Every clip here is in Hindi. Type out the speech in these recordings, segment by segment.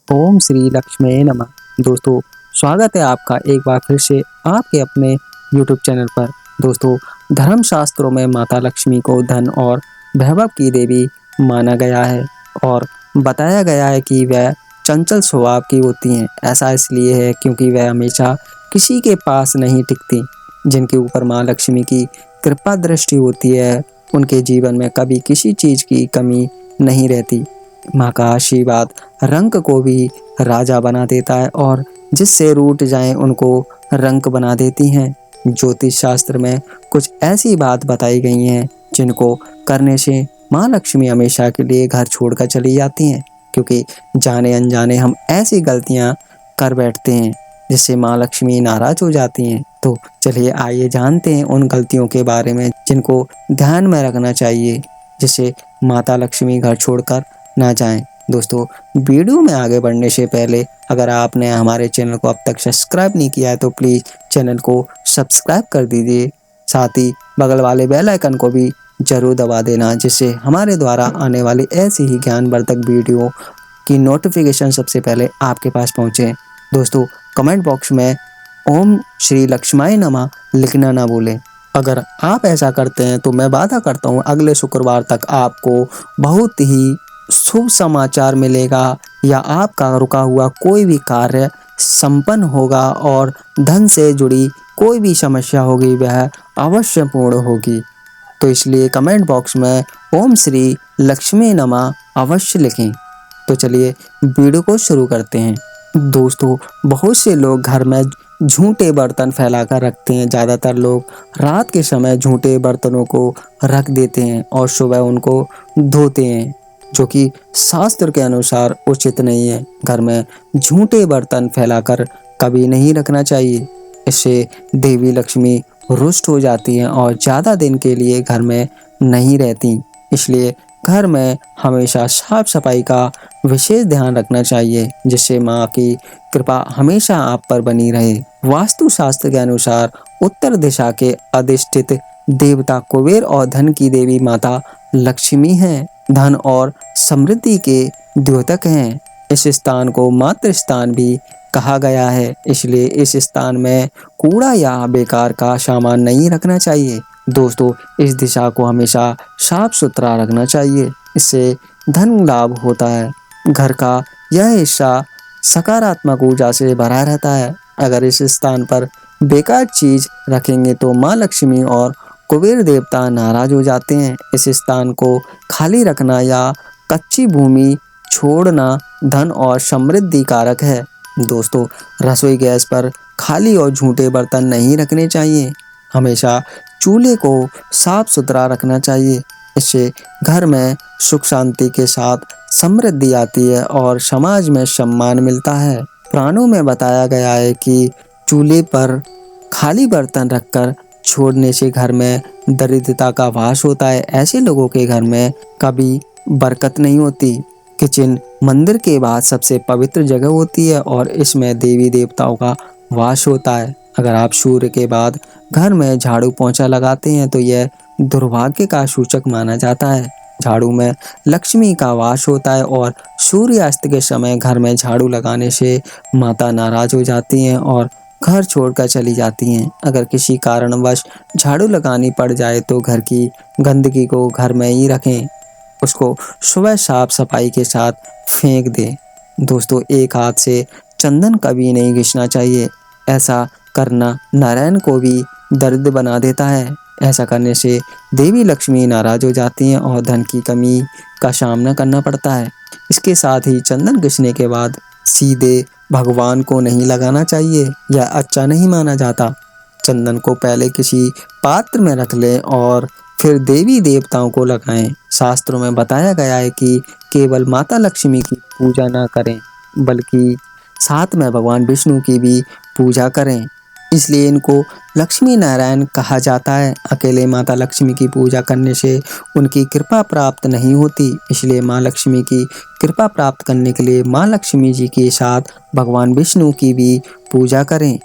ओम श्री लक्ष्मी नमः। दोस्तों, स्वागत है आपका एक बार फिर से आपके अपने YouTube चैनल पर। दोस्तों, धर्म शास्त्रों में माता लक्ष्मी को धन और वैभव की देवी माना गया है और बताया गया है कि वह चंचल स्वभाव की होती हैं। ऐसा इसलिए है क्योंकि वह हमेशा किसी के पास नहीं टिकती। जिनके ऊपर माँ लक्ष्मी की कृपा दृष्टि होती है, उनके जीवन में कभी किसी चीज़ की कमी नहीं रहती। माँ का आशीर्वाद रंक को भी राजा बना देता है और जिससे रूठ जाएं उनको रंक बना देती हैं। ज्योतिष शास्त्र में कुछ ऐसी बात बताई गई हैं जिनको करने से माँ लक्ष्मी हमेशा के लिए घर छोड़कर चली जाती हैं, क्योंकि जाने अनजाने हम ऐसी गलतियाँ कर बैठते हैं जिससे माँ लक्ष्मी नाराज हो जाती हैं। तो चलिए आइए जानते हैं उन गलतियों के बारे में जिनको ध्यान में रखना चाहिए, जिससे माता लक्ष्मी घर छोड़कर ना जाएं। दोस्तों, वीडियो में आगे बढ़ने से पहले अगर आपने हमारे चैनल को अब तक सब्सक्राइब नहीं किया है तो प्लीज़ चैनल को सब्सक्राइब कर दीजिए। साथ ही बगल वाले बेल आइकन को भी ज़रूर दबा देना, जिससे हमारे द्वारा आने वाली ऐसी ही ज्ञानवर्धक वीडियो की नोटिफिकेशन सबसे पहले आपके पास पहुँचे। दोस्तों, कमेंट बॉक्स में ओम श्री लक्ष्माय नमः लिखना ना भूलें। अगर आप ऐसा करते हैं तो मैं वादा करता हूँ अगले शुक्रवार तक आपको बहुत ही शुभ समाचार मिलेगा या आपका रुका हुआ कोई भी कार्य संपन्न होगा और धन से जुड़ी कोई भी समस्या होगी वह अवश्य पूर्ण होगी। तो इसलिए कमेंट बॉक्स में ओम श्री लक्ष्मी नमः अवश्य लिखें। तो चलिए वीडियो को शुरू करते हैं। दोस्तों, बहुत से लोग घर में झूठे बर्तन फैलाकर रखते हैं। ज़्यादातर लोग रात के समय झूठे बर्तनों को रख देते हैं और सुबह उनको धोते हैं, जो कि शास्त्र के अनुसार उचित नहीं है। घर में झूठे बर्तन फैलाकर कभी नहीं रखना चाहिए। इससे देवी लक्ष्मी रुष्ट हो जाती हैं और ज़्यादा दिन के लिए घर में नहीं रहती। इसलिए घर में हमेशा साफ सफाई का विशेष ध्यान रखना चाहिए, जिससे माँ की कृपा हमेशा आप पर बनी रहे। वास्तु शास्त्र के अनुसार उत्तर दिशा के अधिष्ठित देवता कुबेर और धन की देवी माता लक्ष्मी हैं। धन और समृद्धि के द्योतक हैं। इस स्थान को मातृ स्थान भी कहा गया है, इसलिए इस स्थान में कूड़ा या बेकार का सामान नहीं रखना चाहिए। दोस्तों, इस दिशा को हमेशा साफ सुथरा रखना चाहिए, इससे धन लाभ होता है। घर का यह हिस्सा सकारात्मक ऊर्जा से भरा रहता है। अगर इस स्थान पर बेकार चीज रखेंगे तो माँ लक्ष्मी और कुबेर देवता नाराज हो जाते हैं। इस स्थान को खाली रखना या कच्ची भूमि छोड़ना धन और समृद्धि कारक है। दोस्तों, रसोई गैस पर खाली और झूठे बर्तन नहीं रखने चाहिए। हमेशा चूल्हे को साफ सुथरा रखना चाहिए। इससे घर में सुख शांति के साथ समृद्धि आती है और समाज में सम्मान मिलता है। पुराणों में बताया गया है कि चूल्हे पर खाली बर्तन रखकर छोड़ने से घर में दरिद्रता का वास होता है। ऐसे लोगों के घर में कभी बरकत नहीं होती। किचन मंदिर के बाद सबसे पवित्र जगह होती है और इसमें देवी देवताओं का वास होता है। अगर आप सूर्य के बाद घर में झाड़ू पोंछा लगाते हैं तो यह दुर्भाग्य का सूचक माना जाता है। झाड़ू में लक्ष्मी का वास होता है और सूर्यास्त के समय घर में झाड़ू लगाने से माता नाराज हो जाती हैं और घर छोड़कर चली जाती हैं। अगर किसी कारणवश झाड़ू लगानी पड़ जाए तो घर की गंदगी को घर में ही रखें, उसको सुबह साफ सफाई के साथ फेंक दें। दोस्तों, एक हाथ से चंदन कभी नहीं घिसना चाहिए। ऐसा करना नारायण को भी दर्द बना देता है। ऐसा करने से देवी लक्ष्मी नाराज हो जाती हैं और धन की कमी का सामना करना पड़ता है। इसके साथ ही चंदन घिसने के बाद सीधे भगवान को नहीं लगाना चाहिए, यह अच्छा नहीं माना जाता। चंदन को पहले किसी पात्र में रख लें और फिर देवी देवताओं को लगाएं। शास्त्रों में बताया गया है कि केवल माता लक्ष्मी की पूजा ना करें, बल्कि साथ में भगवान विष्णु की भी पूजा करें। इसलिए इनको लक्ष्मी नारायण कहा जाता है। अकेले माता लक्ष्मी की पूजा करने से उनकी कृपा प्राप्त नहीं होती। इसलिए माँ लक्ष्मी की कृपा प्राप्त करने के लिए माँ लक्ष्मी जी के साथ भगवान विष्णु की भी पूजा करें।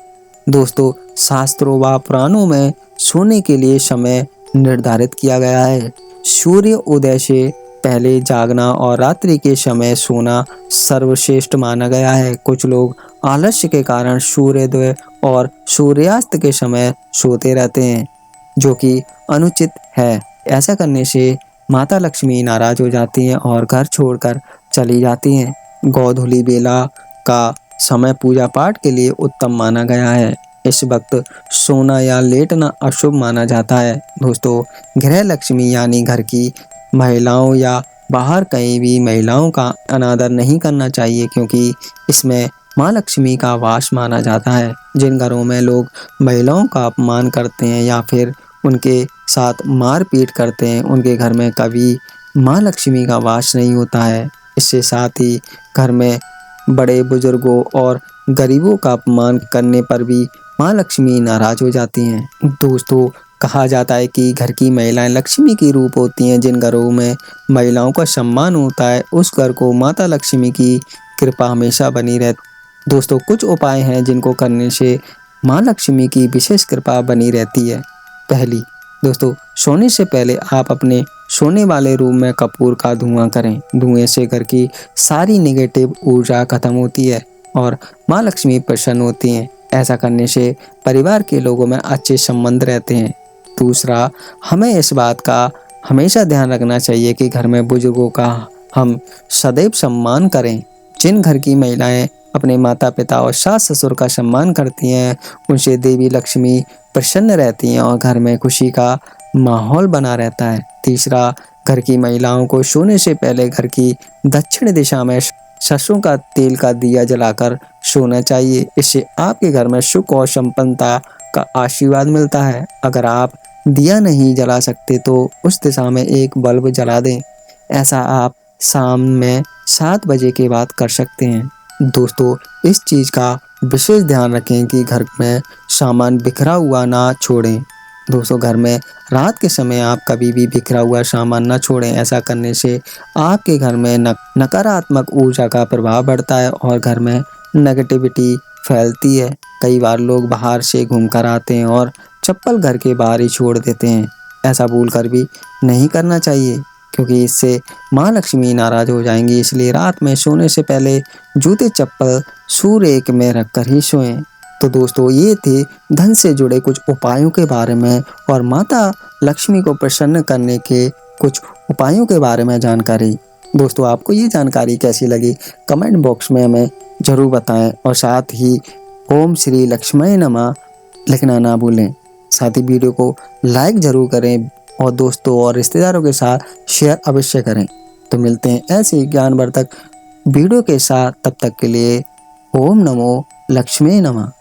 दोस्तों, शास्त्रों व पुराणों में सोने के लिए समय निर्धारित किया गया है। सूर्य उदय से पहले जागना और रात्रि के समय सोना सर्वश्रेष्ठ माना गया है। कुछ लोग आलस्य के कारण सूर्योदय और सूर्यास्त के समय सोते रहते हैं, जो कि अनुचित है। ऐसा करने से माता लक्ष्मी नाराज हो जाती हैं और घर छोड़कर चली जाती हैं। गोधूली बेला का समय पूजा पाठ के लिए उत्तम माना गया है। इस वक्त सोना या लेटना अशुभ माना जाता है। दोस्तों, गृह लक्ष्मी यानी घर की महिलाओं या बाहर कहीं भी महिलाओं का अनादर नहीं करना चाहिए, क्योंकि इसमें माँ लक्ष्मी का वास माना जाता है। जिन घरों में लोग महिलाओं का अपमान करते हैं या फिर उनके साथ मारपीट करते हैं, उनके घर में कभी माँ लक्ष्मी का वास नहीं होता है। इससे साथ ही घर में बड़े बुजुर्गों और गरीबों का अपमान करने पर भी माँ लक्ष्मी नाराज हो जाती हैं। दोस्तों, कहा जाता है कि घर की महिलाएं लक्ष्मी की रूप होती हैं। जिन घरों में महिलाओं का सम्मान होता है, उस घर को माता लक्ष्मी की कृपा हमेशा बनी रहती। दोस्तों, कुछ उपाय हैं जिनको करने से माँ लक्ष्मी की विशेष कृपा बनी रहती है। पहली, दोस्तों, सोने से पहले आप अपने सोने वाले रूम में कपूर का धुआं करें। धुएं से घर की सारी नेगेटिव ऊर्जा खत्म होती है और माँ लक्ष्मी प्रसन्न होती हैं। ऐसा करने से परिवार के लोगों में अच्छे संबंध रहते हैं। दूसरा, हमें इस बात का हमेशा ध्यान रखना चाहिए कि घर में बुजुर्गों का हम सदैव सम्मान करें। जिन घर की महिलाएं अपने माता पिता और सास ससुर का सम्मान करती हैं, उनसे देवी लक्ष्मी प्रसन्न रहती हैं और घर में खुशी का माहौल बना रहता है। तीसरा, घर की महिलाओं को सोने से पहले घर की दक्षिण दिशा में सरसों का तेल का दिया जलाकर सोना चाहिए। इससे आपके घर में सुख और संपन्नता का आशीर्वाद मिलता है। अगर आप दिया नहीं जला सकते तो उस दिशा में एक बल्ब जला दें। ऐसा आप शाम में 7 बजे के बाद कर सकते हैं। दोस्तों, इस चीज़ का विशेष ध्यान रखें कि घर में सामान बिखरा हुआ ना छोड़ें। दोस्तों, घर में रात के समय आप कभी भी बिखरा हुआ सामान ना छोड़ें। ऐसा करने से आपके घर में नकारात्मक ऊर्जा का प्रभाव बढ़ता है और घर में नेगेटिविटी फैलती है। कई बार लोग बाहर से घूमकर आते हैं और चप्पल घर के बाहर ही छोड़ देते हैं। ऐसा भूलकर भी नहीं करना चाहिए, क्योंकि इससे माँ लक्ष्मी नाराज हो जाएंगी। इसलिए रात में सोने से पहले जूते चप्पल सूर्य में रखकर ही सोएं। तो दोस्तों, ये थे धन से जुड़े कुछ उपायों के बारे में और माता लक्ष्मी को प्रसन्न करने के कुछ उपायों के बारे में जानकारी। दोस्तों, आपको ये जानकारी कैसी लगी कमेंट बॉक्स में हमें ज़रूर बताएं और साथ ही ओम श्री लक्ष्मी नमः लिखना ना भूलें। साथ ही वीडियो को लाइक ज़रूर करें और दोस्तों और रिश्तेदारों के साथ शेयर अवश्य करें। तो मिलते हैं ऐसे ही ज्ञानवर्धक वीडियो के साथ। तब तक के लिए ओम नमो लक्ष्मी नमः।